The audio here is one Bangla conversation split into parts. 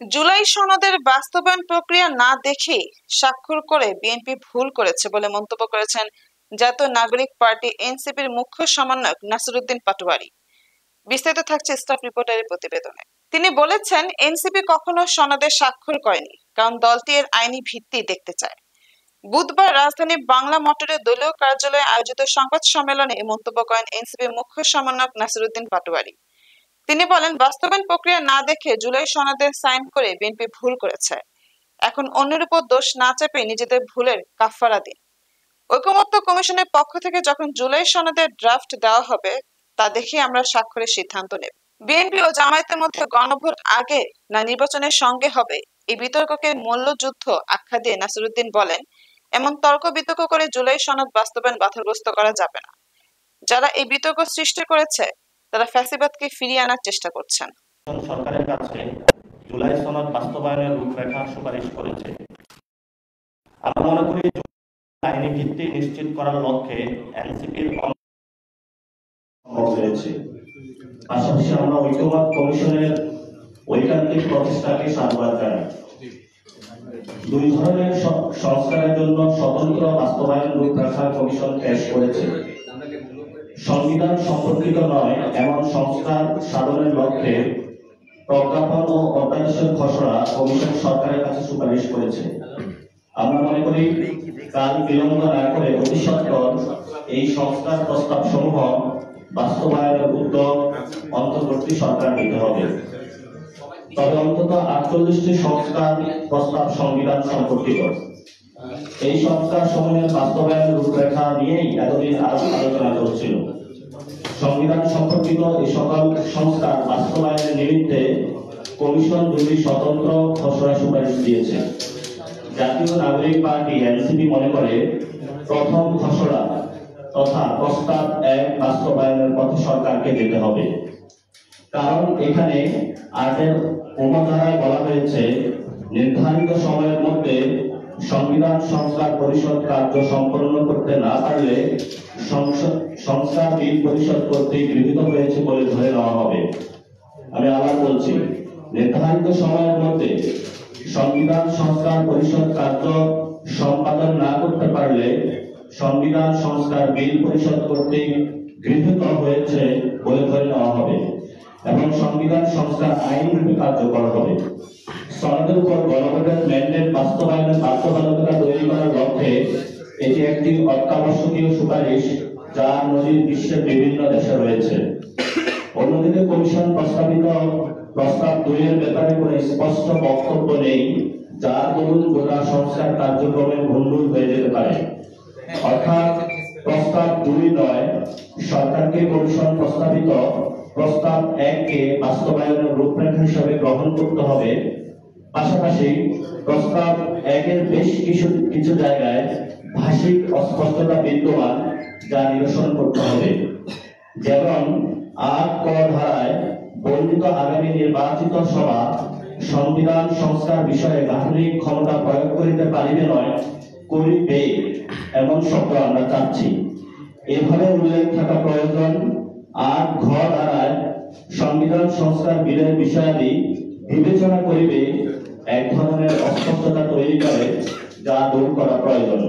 জুলাই সনদের বাস্তবায়ন প্রক্রিয়া না দেখে স্বাক্ষর করে বিএনপি ভুল করেছে বলে মন্তব্য করেছেন জাতীয় নাগরিক পার্টি এনসিপির মুখ্য সমন্বয়ক নাসিরউদ্দিন পাটোয়ারী। বিস্তারিত থাকছে স্টাফ রিপোর্টারের প্রতিবেদনে। তিনি বলেছেন, এনসিপি কখনো সনদে স্বাক্ষর করেনি, কারণ দলটি এর আইনি ভিত্তি দেখতে চায়। বুধবার রাজধানীর বাংলা মোটরের দলীয় কার্যালয়ে আয়োজিত সংবাদ সম্মেলনে এই মন্তব্য করেন এনসিপির মুখ্য সমন্বয়ক নাসিরউদ্দিন পাটোয়ারী। তিনি বলেন, বাস্তবায়ন প্রক্রিয়া না দেখে জুলাই সনদে সাইন করে বিএনপি ভুল করেছে। এখন অন্যের উপর দোষ না চেপে নিজেদের ভুলের কাফারা দিন। ঐকমত্য কমিশনের পক্ষ থেকে যখন জুলাই সনদের ড্রাফট দেওয়া হবে তা দেখে আমরা স্বাক্ষরের সিদ্ধান্ত নেব। বিএনপি ও জামায়াতের মধ্যে গণভোট আগে না নির্বাচনের সঙ্গে হবে, এই বিতর্ককে মল্লযুদ্ধ আখ্যা দিয়ে নাসিরউদ্দিন বলেন, এমন তর্ক বিতর্ক করে জুলাই সনদ বাস্তবায়ন বাধাগ্রস্ত করা যাবে না। যারা এই বিতর্ক সৃষ্টি করেছে তারা ফ্যাসিবাদকে ফিরিয়ে আনার চেষ্টা করছেন। সরকারের কাছে জুলাই সনদ বাস্তবায়নের রূপরেখা সুপারিশ করেছে। আমরা মনে করি আইনি ভিত্তি নিশ্চিত করার লক্ষ্যে এনসিপির হয়েছে। পাশাপাশি আমরা ঐক্যমত কমিশনের ঐকান্তিক প্রচেষ্টাকে সাধুবাদ জানাই। দুই ধরনের সংস্কারের জন্য স্বতন্ত্র বাস্তবায়ন রূপরেখা কমিশন পেশ করেছে। সংবিধান সম্পর্কিত নয় এমন সংস্কার সাধনের লক্ষ্যে প্রজ্ঞাপন ও অধ্যাদেশের খসড়া কমিশন সরকারের কাছে সুপারিশ করেছে। আমরা মনে করি কাল বিলম্ব না করে অতি সত্বর এই সংস্কার প্রস্তাব সমূহ বাস্তবায়নের উদ্যোগ অন্তর্বর্তী সরকার নিতে হবে। তবে অন্তত 48টি সংস্কার প্রস্তাব সংবিধান সম্পর্কিত। এই সংস্কার সমূহের বাস্তবায়নের রূপরেখা নিয়েই এতদিন আলোচনা চলছিল। সংবিধান সম্পর্কিত এই সকল সংস্কার বাস্তবায়নের নিমিত্তে কমিশন দুটি স্বতন্ত্র খসড়া সুপারিশ দিয়েছে। জাতীয় নাগরিক পার্টি এনসিপি মনে করে প্রথম খসড়া তথা প্রস্তাব 1 বাস্তবায়নের পথে সরকারকে যেতে হবে। কারণ এখানে 8-এর উপধারায় বলা হয়েছে, নির্ধারিত সময়ের মধ্যে সংবিধান সংস্কার পরিষদ কার্য সম্পন্ন করতে না পারলে সংস্কার বিল পরিষদ কর্তৃক গৃহীত হয়েছে বলে ধরে নেওয়া হবে। আমি আবার বলছি, নির্ধারিত সময়ের মধ্যে সংবিধান সংস্কার পরিষদ কার্য সম্পাদন না করতে পারলে সংবিধান সংস্কার বিল পরিষদ কর্তৃক গৃহীত হয়েছে বলে ধরে নেওয়া হবে এবং সংবিধান সংস্কার আইন রূপে কার্যকর হবে। সনদের উপর গণভোটের ম্যান্ডেট বাস্তবায়নের বাধ্যবাধকতা তৈরি করার লক্ষ্যে এটি একটি অত্যাবশ্যকীয় সুপারিশ, যার নজির বিশ্বের বিভিন্ন দেশে রয়েছে। অন্যদিকে কমিশন প্রস্তাবিত প্রস্তাব 2 এর ব্যাপারে কোনো স্পষ্ট বক্তব্য নেই, যার দরুন গোটা সংস্কার কার্যক্রমে ভণ্ডুল হয়ে যেতে পারে। অর্থাৎ প্রস্তাব 2 নয়, সরকারকে কমিশন প্রস্তাবিত প্রস্তাব 1 কে বাস্তবায়নের রূপরেখা হিসেবে গ্রহণ করতে হবে। পাশাপাশি প্রস্তাব 1 এর বেশ কিছু জায়গায় ভাষিক অস্পষ্টতা বিদ্যমান, যা নিরসন করতে হবে। যেমন 8 ক ধারায় বর্ণিত আগামী নির্বাচিত সভা সংবিধান সংস্কার বিষয়ে গাঠনিক ক্ষমতা প্রয়োগ করিতে পারিবে নয়, করিবে এমন শব্দ আমরা চাচ্ছি। এভাবে উল্লেখ থাকা প্রয়োজন। 8 ঘ ধারায় সংবিধান সংস্কার বিলের বিষয়াদি বিবেচনা করিবে এক ধরনের অস্পষ্টতা তৈরি করে, যা দূর করা প্রয়োজন।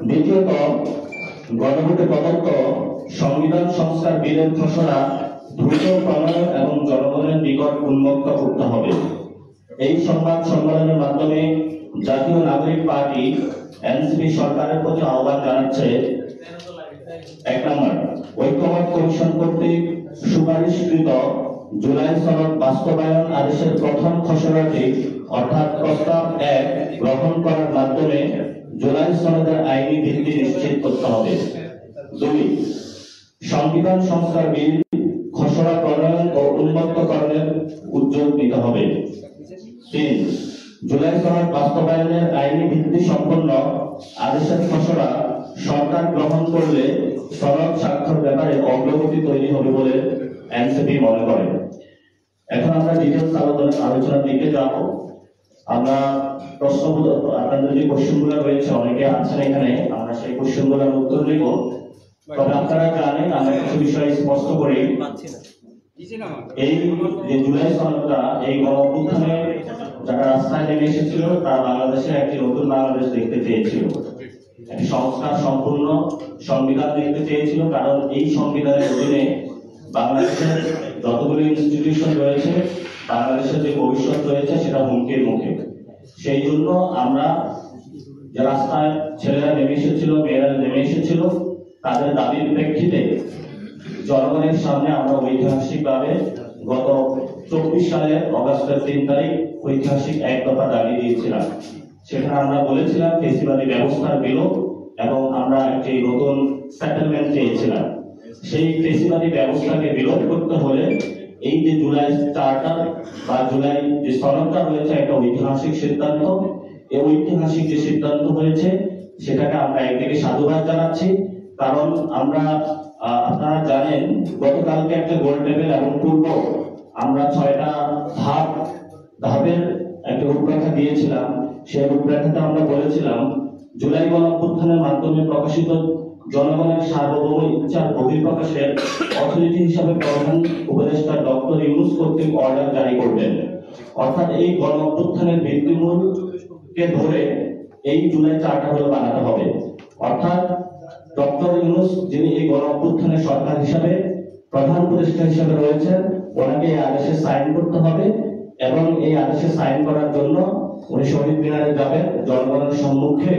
দ্বিতীয়ত, গণভোটে প্রদত্ত সংবিধান সংস্কার বিলের খসড়া দ্রুত প্রণয়ন এবং জনগণের নিকট উন্মুক্ত করতে হবে। এই সংবাদ সম্মেলনের মাধ্যমে জাতীয় নাগরিক পার্টি এনসিপি সরকারের প্রতি আহ্বান জানাচ্ছে, 1 নম্বর, ঐক্যমত কমিশন কর্তৃক সুপারিশকৃত জুলাই সনদ বাস্তবায়ন আদেশের প্রথম খসড়াটি অর্থাৎ প্রস্তাব 1 গ্রহণ করার মাধ্যমে জুলাই সনদের আইনি ভিত্তি নিশ্চিত করতে হবে। 2, সংবিধান সংস্কার বিল খসড়া প্রণয়ন ও উন্মুক্তকরণের উদ্যোগ নিতে হবে। 3, জুলাই সনদ বাস্তবায়নের আইনি ভিত্তি সম্পন্ন আদেশের খসড়া সরকার গ্রহণ করলে সনদ স্বাক্ষর ব্যাপারে অগ্রগতি তৈরি হবে বলে এনসিপি মনে করে। এখন আমরা ডিটেইলস আলোচনার দিকে যাব। আমরা প্রশ্নগুলো, আপনাদের যে কোশ্চেনগুলো রয়েছে, অনেকে আছেন এখানে, আমরা সেই কোশ্চেনগুলোর উত্তর দেব। তবে আপনারা জানেন, আমরা কিছু বিষয় স্পষ্ট করে এই যে জুলাই সনদটা, এই গণ অভ্যুত্থানে যারা রাস্তায় নেমে এসেছিল তারা বাংলাদেশে একটি নতুন বাংলাদেশ দেখতে চেয়েছিল, একটি সংস্কার সম্পূর্ণ সংবিধান দেখতে চেয়েছিল। কারণ এই সংবিধানের অধীনে বাংলাদেশের যতগুলো ইনস্টিটিউশন রয়েছে, বাংলাদেশের যে ভবিষ্যৎ রয়েছে সেটা হুমকির মুখে। সেই জন্য আমরা যে রাস্তায় ছেলেরা নেমে এসেছিল, মেয়েরা নেমে এসেছিল, তাদের দাবির প্রেক্ষিতে জনগণের সামনে আমরা ঐতিহাসিকভাবে গত 24 সালের অগাস্টের 3 তারিখ ঐতিহাসিক এক দফা দাবি দিয়েছিলাম। সেখানে আমরা বলেছিলাম ফেসিবাদী ব্যবস্থার বিলোপ এবং আমরা একটি নতুন সেটেলমেন্ট চেয়েছিলাম। সেই ফেসিবাদী ব্যবস্থাকে বিলোপ করতে হলে এই যে জুলাই চার্টার বা জুলাই যে সনদটা রয়েছে একটা ঐতিহাসিক সিদ্ধান্ত। এই ঐতিহাসিক যে সিদ্ধান্ত হয়েছে সেটাকে আমরা একদিকে সাধুবাদ জানাচ্ছি, কারণ আমরা আপনারা জানেন গতকালকে একটা গোল টেবিল এবং পূর্ব আমরা 6টা ধাপের একটা রূপরেখা দিয়েছিলাম। সেই রূপরেখাতে আমরা বলেছিলাম জুলাই গণ অভ্যুত্থানের মাধ্যমে প্রকাশিত জনগণের সার্বভৌম ইচ্ছার বহিঃপ্রকাশের অথরিটি হিসাবে প্রধান উপদেষ্টা ডক্টর ইউনূস কর্তৃক অর্ডার জারি করবেন। অর্থাৎ এই গণ অভ্যুত্থানের ভিত্তিমূলকে ধরে এই জুলাই চার্টার হলো বানাতে হবে। অর্থাৎ ডক্টর ইউনূস যিনি এই গণ অভ্যুত্থানের সরকার হিসাবে প্রধান উপদেষ্টা হিসাবে রয়েছেন, ওনাকে এই আদেশে সাইন করতে হবে এবং এই আদেশে সাইন করার জন্য উনি শহীদ মিনারে যাবেন। জনগণের সম্মুখে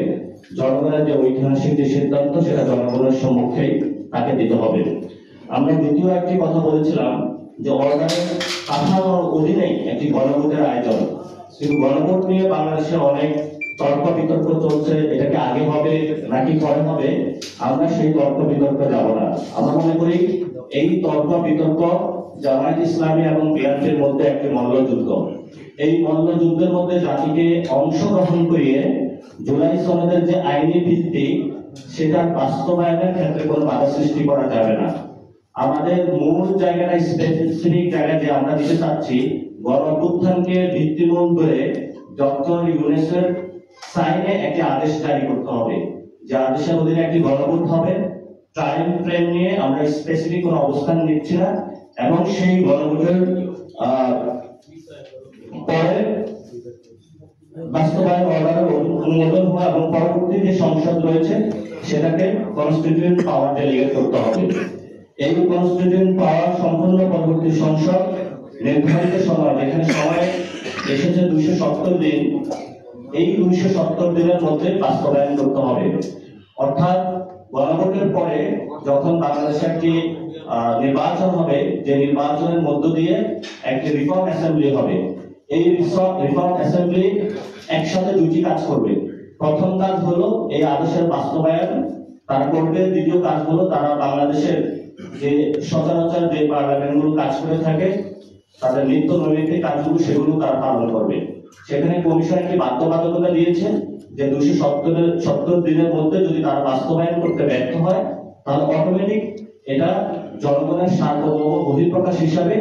জনগণের যে ঐতিহাসিক যে সিদ্ধান্ত সেটা জনগণের সম্মুখেই তাকে দিতে হবে। আমরা দ্বিতীয় একটি কথা বলেছিলাম যে অর্ডারের কাঠামোর অধীনেই একটি গণভোটের আয়োজন, কিন্তু গণভোট নিয়ে বাংলাদেশে অনেক তর্ক বিতর্ক চলছে, এটাকে আগে হবে নাকি পরে হবে। আমরা সেই তর্ক বিতর্কে যাব না। আমরা মনে করি এই তর্ক বিতর্ক জামায়াত ইসলামী এবং বিএনপির মধ্যে একটি মল্লযুদ্ধ। এই মল্লযুদ্ধের মধ্যে জাতিকে অংশগ্রহণ করিয়ে জুলাই সনদের যে আইনি ভিত্তি সেটার বাস্তবায়নের ক্ষেত্রে কোনো বাধা সৃষ্টি করা যাবে না। আমাদের মূল জায়গাটা স্পেসিফিক জায়গা যে আমরা দিতে চাচ্ছি, গণ অভ্যুত্থানকে ভিত্তিমূল করে ডক্টর ইউনূসের সাইনে একটি আদেশ জারি করতে হবে, যে আদেশের অধীনে একটি গণভোট হবে। টাইম ফ্রেম নিয়ে আমরা স্পেসিফিক কোনো অবস্থান নিচ্ছি না এবং সেই গণভোটের পরে বাস্তবায়ন অর্ডারের অনুমোদন হওয়া এবং পরবর্তী যে সংসদ রয়েছে সেটাকে কনস্টিটিউয়েন্ট পাওয়ার ডেলিগেট করতে হবে। এই কনস্টিটিউয়েন্ট পাওয়ার সম্পূর্ণ পরবর্তী সংসদ নির্ধারিত সময়, যেখানে সময় এসেছে 270 দিন, এই 270 দিনের মধ্যে বাস্তবায়ন করতে হবে। অর্থাৎ গণভোটের পরে যখন বাংলাদেশে একটি নির্বাচন হবে, যে নির্বাচনের মধ্য দিয়ে একটি রিফর্ম অ্যাসেম্বলি হবে। এই রিফর্ম অ্যাসেম্বলি একসাথে দুটি কাজ করবে। প্রথম কাজ হলো এই আদেশের বাস্তবায়ন তারা করবে। দ্বিতীয় কাজ হলো তারা বাংলাদেশের যে সচরাচর যে পার্লামেন্টগুলো কাজ করে থাকে তাদের নিত্য নৈমিত্তিক কাজগুলো সেগুলো তারা পালন করবে। সেখানে কমিশন একটি বাধ্যবাধকতা দিয়েছে যে 270 দিনের মধ্যে যদি তারা বাস্তবায়ন করতে ব্যর্থ হয় তাহলে অটোমেটিক এটা জনগণের সার্বভৌম বহিঃপ্রকাশ হিসাবে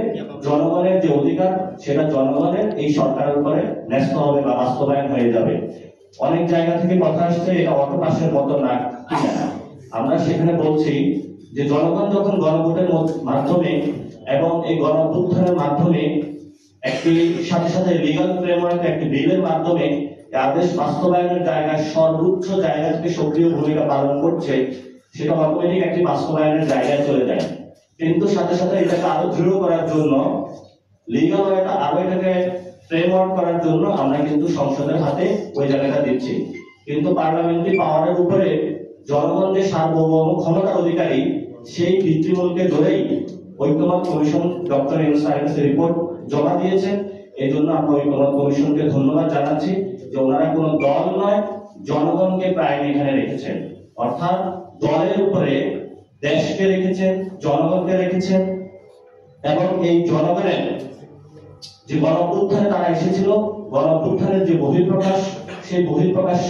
জনগণের যে অধিকার সেটা জনগণের এই সরকারের উপরে ন্যস্ত হবে বা বাস্তবায়ন হয়ে যাবে। অনেক জায়গা থেকে কথা আসছে এটা অটোপাসের মতো না। আমরা সেখানে বলছি যে জনগণ যখন গণভোটের মাধ্যমে এবং এই গণ অভ্যুত্থানের মাধ্যমে একটি সাথে সাথে লিগ্যাল ফ্রেমওয়ার্ক একটি বিলের মাধ্যমে আদেশ বাস্তবায়নের জায়গায় সর্বোচ্চ জায়গা থেকে সক্রিয় ভূমিকা পালন করছে, সেটা অটোমেটিক একটি বাস্তবায়নের জায়গায় চলে যায়। কিন্তু সাথে সাথে এটাকে আরো দৃঢ় করার জন্য লিগ্যাল ওয়েটা আরো এটাকে ফ্রেমওয়ার্ক করার জন্য আমরা কিন্তু সংসদের হাতে ওই জায়গাটা দিচ্ছি। কিন্তু পার্লামেন্টারি পাওয়ারের উপরে জনগণ যে সার্বভৌম ক্ষমতার অধিকারী সেই ভিত্তিমূলকে ধরেই ঐক্যমত কমিশন ডক্টর ইউনূস স্যারের রিপোর্ট জমা দিয়েছেন। এই জন্য আমরা ঐক্যমত কমিশনকে ধন্যবাদ জানাচ্ছি যে ওনারা কোনো দল নয়, জনগণকে প্রায় এখানে রেখেছেন। অর্থাৎ দলের উপরে দেশকে রেখেছেন, জনগণকে রেখেছেন এবং এই জনগণের যে গণ অভ্যুত্থানে তারা এসেছিল, গণ অভ্যুত্থানের যে বহিঃপ্রকাশ, সেই বহিঃপ্রকাশ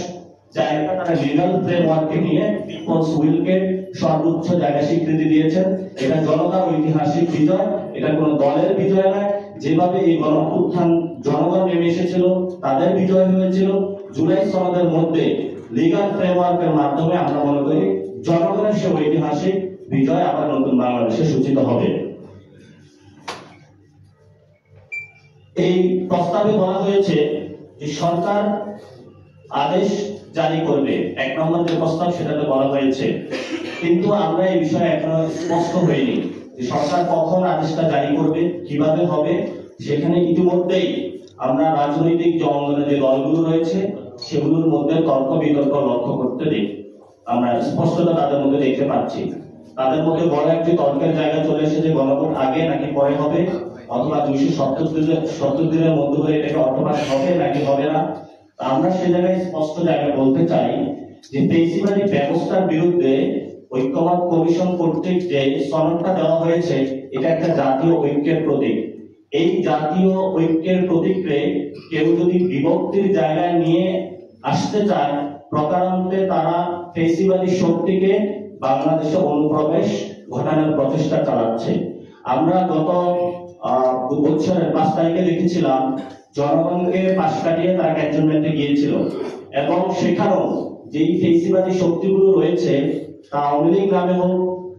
জায়গাটা তারা লিগ্যাল ফ্রেমওয়ার্কে নিয়ে পিপলস উইলকে সর্বোচ্চ জায়গা স্বীকৃতি দিয়েছেন। এটা জনতার ঐতিহাসিক বিজয়, এটা কোনো দলের বিজয় নয়। যেভাবে এই গণ অভ্যুত্থান জনগণ নেমে এসেছিল তাদের বিজয় হয়েছিল, জুলাই সনদের মধ্যে লিগ্যাল ফ্রেমওয়ার্কের মাধ্যমে আমরা মনে করি জনগণের সে ঐতিহাসিক বিজয় আবার নতুন বাংলাদেশে সূচিত হবে। এই প্রস্তাবে বলা হয়েছে যে সরকার আদেশ জারি করবে, 1 নম্বর যে প্রস্তাব সেটাতে বলা হয়েছে, কিন্তু আমরা এই বিষয়ে এখনো স্পষ্ট হইনি যে সরকার কখন আদেশটা জারি করবে, কিভাবে হবে। সেখানে ইতিমধ্যেই আমরা রাজনৈতিক যে অঙ্গনে যে দলগুলো রয়েছে সেগুলোর মধ্যে তর্ক বিতর্ক লক্ষ্য করতে দিই, আমরা স্পষ্টতা তাদের মধ্যে দেখতে পাচ্ছি। তাদের মধ্যে বড় একটি তর্কের জায়গা চলে এসেছে, গণভোট আগে নাকি পরে হবে, অথবা 270 দিনের মধ্যে হয়ে এটাকে অটোপাস হবে নাকি হবে না। আমরা সে জায়গায় স্পষ্ট জায়গায় বলতে চাই যে ফেসিবাদী ব্যবস্থার বিরুদ্ধে ঐক্যমত কমিশন কর্তৃক যে সনদটা দেওয়া হয়েছে এটা একটা জাতীয় ঐক্যের প্রতীক। এই জাতীয় ঐক্যের প্রতীককে কেউ যদি বিভক্তির জায়গায় নিয়ে আসতে চায়, প্রকারান্তে তারা ফেসিবাদী শক্তিকে বাংলাদেশে অনুপ্রবেশ ঘটানোর প্রচেষ্টা চালাচ্ছে। আমরা গত বছরের 5 তারিখে দেখেছিলাম জনগণকে পাশ কাটিয়ে তারা ক্যান্টনমেন্টে গিয়েছিল, এবং সেখানেও যেই ফেসিবাদী শক্তিগুলো রয়েছে তা আওয়ামী লীগ নামে হোক,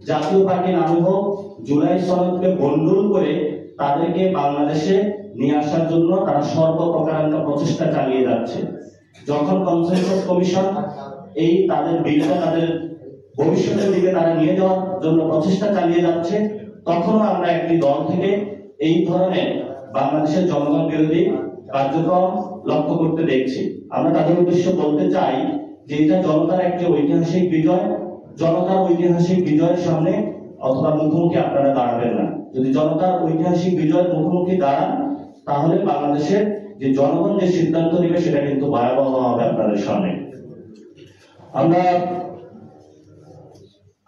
জাতীয় পার্টি নামে হোক, জুলাই সনদকে বন্ডুল করে তাদেরকে বাংলাদেশে নিয়ে আসার জন্য তারা সর্বপ্রকারান্ত প্রচেষ্টা চালিয়ে যাচ্ছে। যখন কনসেনসাস কমিশন এই তাদের বিলটা তাদের ভবিষ্যতের দিকে তারা নিয়ে যাওয়ার জন্য প্রচেষ্টা চালিয়ে যাচ্ছে, তখনও আমরা একটি দল থেকে এই ধরনের বাংলাদেশের জনগণ বিরোধী কার্যক্রম লক্ষ্য করতে দেখছি। আমরা তাদের উদ্দেশ্য বলতে চাই যে এটা জনতার একটি ঐতিহাসিক বিজয়। জনতার ঐতিহাসিক বিজয়ের সামনে অথবা মুখোমুখি আপনারা দাঁড়াবেন না। যদি জনতার ঐতিহাসিক বিজয়ের মুখোমুখি দাঁড়ান তাহলে বাংলাদেশের যে জনগণ যে সিদ্ধান্ত নেবে সেটা কিন্তু ভয়াবহ হবে আপনাদের সামনে।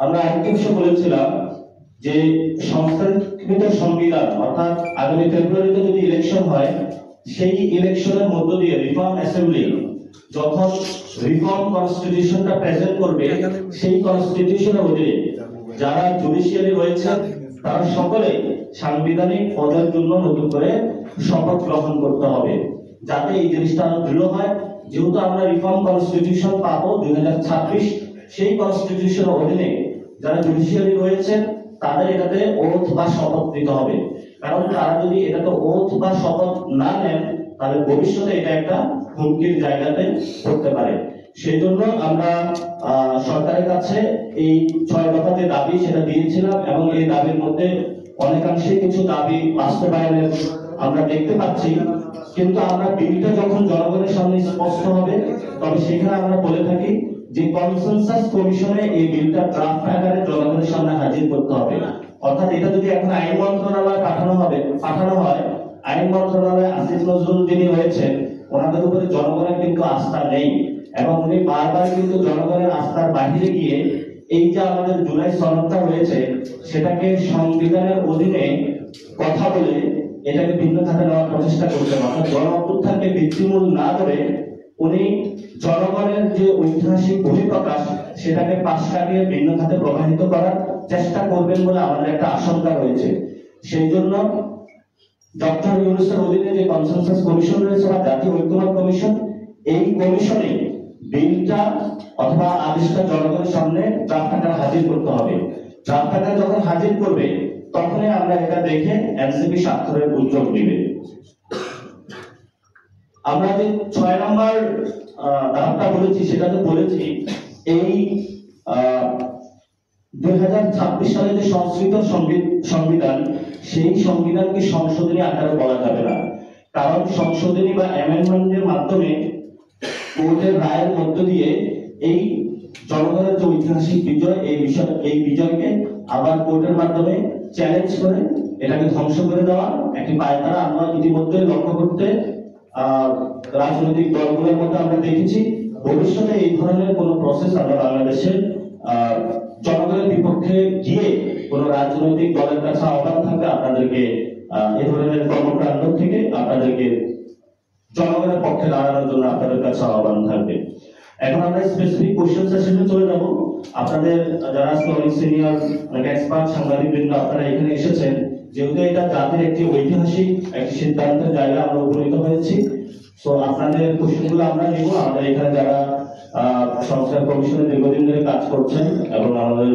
আমরা আরেকটি বিষয় বলেছিলাম যে সংস্কারকৃত সংবিধান অর্থাৎ আগামী ফেব্রুয়ারিতে যদি ইলেকশন হয়, সেই ইলেকশনের মধ্য দিয়ে রিফর্ম অ্যাসেম্বলি যখন রিফর্ম কনস্টিটিউশনটা প্রেজেন্ট করবে, সেই কনস্টিটিউশনের অধীনে যারা জুডিশিয়ারি রয়েছে তারা সকলে সাংবিধানিক পদের জন্য নতুন করে শপথ গ্রহণ করতে হবে, যাতে এই জিনিসটা আরো দৃঢ় হয়। যেহেতু আমরা রিফর্ম কনস্টিটিউশন পাবো 2026, সেই কনস্টিটিউশনের অধীনে যারা জুডিশিয়ারি রয়েছেন তাদের এটাতে ওথ বা শপথ দিতে হবে, কারণ তারা যদি এটাতে ওথ বা শপথ না নেন তাহলে ভবিষ্যতে এটা একটা হুমকির জায়গাতে পড়তে পারে। সেই জন্য আমরা সরকারের কাছে এই 6 দফা যে দাবি সেটা দিয়েছিলাম, এবং এই দাবির মধ্যে অনেকাংশে কিছু দাবি বাস্তবায়নের আমরা দেখতে পাচ্ছি। কিন্তু আমরা বিলটা যখন জনগণের সামনে স্পষ্ট হবে তবে সেখানে আমরা বলে থাকি যে কনসেনসাস কমিশনে এই বিলটা ড্রাফট আকারে জনগণের সামনে হাজির করতে হবে। অর্থাৎ এটা যদি এখন আইন মন্ত্রণালয়ে পাঠানো হয়, আইন মন্ত্রণালয়ে আসিফ নজরুল যিনি রয়েছেন ওনাদের উপরে জনগণের কিন্তু আস্থা নেই, এবং উনি বারবার কিন্তু জনগণের আস্থার বাহিরে গিয়ে এই যে আমাদের জুলাই সনদটা রয়েছে সেটাকে সংবিধানের অধীনে কথা বলে এটাকে ভিন্ন খাতে নেওয়ার প্রচেষ্টা করছেন। অর্থাৎ গণ অভ্যুত্থানকে ভিত্তিমূল না করে উনি জনগণের যে ঐতিহাসিক বহিঃপ্রকাশ সেটাকে পাশ কাটিয়ে ভিন্ন খাতে প্রবাহিত করার চেষ্টা করবেন বলে আমাদের একটা আশঙ্কা রয়েছে। সেই জন্য ডক্টর ইউনূসের অধীনে যে কনসেনসাস কমিশন রয়েছে বা জাতীয় ঐক্যমত কমিশন, এই কমিশনে বিলটা অথবা আদেশটা জনগণের সামনে ড্রাফট আকারে হাজির করতে হবে। ড্রাফট আকারে যখন হাজির করবে তখনই আমরা এটা দেখে এনসিপি স্বাক্ষরের উদ্যোগ নেবে। আমরা যে 6 নম্বর ধাপটা বলেছি সেটাতে বলেছি এই 2026 সালে যে সংস্কৃত সংবিধান, সেই সংবিধানকে সংশোধনী আকারে বলা যাবে না, কারণ সংশোধনী বা অ্যামেন্ডমেন্টের মাধ্যমে কোর্টের রায়ের মধ্য দিয়ে এই জনগণের যে ঐতিহাসিক বিজয়, এই বিজয়কে আবার কোর্টের মাধ্যমে চ্যালেঞ্জ করে এটাকে ধ্বংস করে দেওয়া একটি পায়তারা আমরা ইতিমধ্যে লক্ষ্য করতে রাজনৈতিক দলগুলোর মধ্যে আমরা দেখেছি। ভবিষ্যতে এই ধরনের কোন প্রসেস আমরা বাংলাদেশে জনগণের বিপক্ষে গিয়ে কোন রাজনৈতিক দলের কাছে আহ্বান থাকবে আপনাদেরকে এই ধরনের কর্মকাণ্ড থেকে আপনাদেরকে জনগণের পক্ষে দাঁড়ানোর জন্য আপনাদের কাছে আহ্বান থাকবে। এখন আমরা স্পেসিফিক কোশ্চেন সেশনে চলে যাব। আপনাদের যারা অনেক সিনিয়র এক্সপার্ট সাংবাদিকবৃন্দ আপনারা এখানে এসেছেন, যেহেতু এটা জাতির একটি ঐতিহাসিক একটি সিদ্ধান্তের জায়গা আমরা উপনীত হয়েছি, তো আপনাদের কোশ্চেনগুলো আমরা নিব। আমাদের এখানে যারা সংস্কার কমিশনে দীর্ঘদিন ধরে কাজ করছেন এবং আমাদের